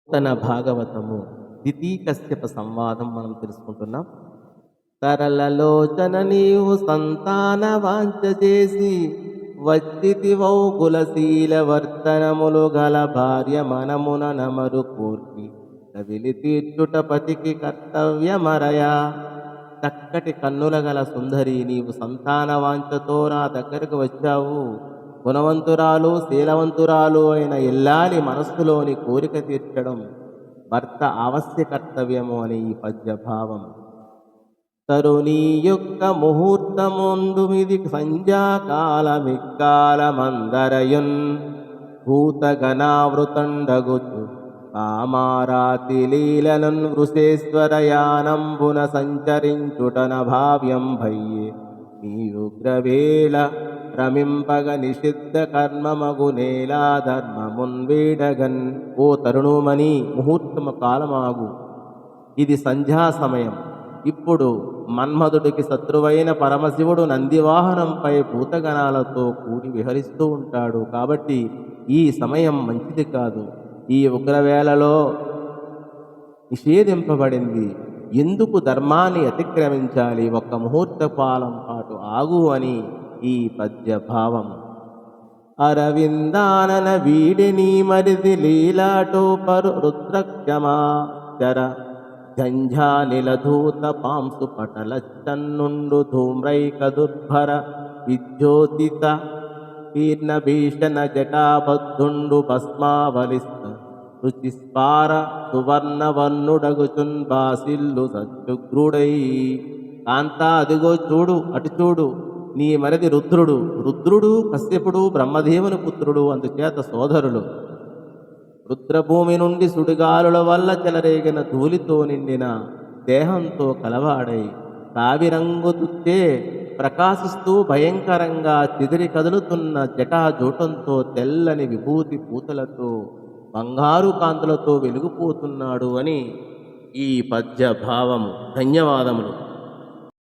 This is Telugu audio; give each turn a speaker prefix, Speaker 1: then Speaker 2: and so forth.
Speaker 1: తన భాగవతము దితీకశ్యప సంవాదం మనం తెలుసుకుంటున్నాం. తరలలోచన నీవు సంతాన వాంఛ చేసి వచ్చితివౌ కులశీల వర్తనములు గల భార్య మనమున నమరు కోర్కి కవిలి తీర్చుట పతికి కర్తవ్యమరయా. చక్కటి కన్నుల గల సుందరి, నీవు సంతాన వాంఛతో నా దగ్గరకు వచ్చావు. గుణవంతురాలు శీలవంతురాలు అయిన ఇల్లాలి మనస్సులోని కోరిక తీర్చడం భర్త ఆవశ్య కర్తవ్యము అని ఈ పద్యభావం. తరుణీ యొక్క ముహూర్తముందుమిది సంధ్యాకాలమిక్కాలమందరయున్ భూతగణావృతండగుచు కామారాతి లీలనున్ వృషేశ్వరయానంబున సంచరించుటన భావ్యం భయ్యే నీ ఉగ్రవేళ రమింపగ నిషిద్ధ కర్మమగునేలా ధర్మమున్ వీడగన్. ఓ తరుణుమని, ముహూర్తము కాలమాగు, ఇది సంధ్యా సమయం. ఇప్పుడు మన్మధుడికి శత్రువైన పరమశివుడు నందివాహనంపై భూతగణాలతో కూడి విహరిస్తూ ఉంటాడు. కాబట్టి ఈ సమయం మంచిది కాదు. ఈ ఉగ్రవేళలో నిషేధింపబడింది. ఎందుకు ధర్మాన్ని అతిక్రమించాలి? ఒక్క ముహూర్త కాలం పాటు ఆగు అని ఈ పద్యభావం. అరవిందానన వీడిని మరిది లీలాటోపరు రుద్రక్షమాచర జంఝానిలధూత పాంసు పటల చన్నుండు ధూమ్రైక దుర్భర విద్యోతిత కీర్ణ భీషణ జటాబద్ధుండు భస్మావలిస్త రుచిస్పార సువర్ణవర్ణుడగుచున్ బాసిల్లు సత్యుగ్రుడై. కాంతా, అదిగో చూడు, అటు చూడు, నీ మరిది రుద్రుడు. రుద్రుడు కశ్యపుడు బ్రహ్మదేవుని పుత్రుడు, అందుచేత సోదరులు. రుద్రభూమి నుండి సుడిగాలుల వల్ల చెలరేగిన ధూళితో నిండిన దేహంతో కలవాడై కావిరంగు తుత్తే ప్రకాశిస్తూ భయంకరంగా చెదిరి కదులుతున్న జటాజూటంతో తెల్లని విభూతి పూతలతో బంగారు కాంతులతో వెలిగిపోతున్నాడు అని ఈ పద్య భావము. ధన్యవాదములు.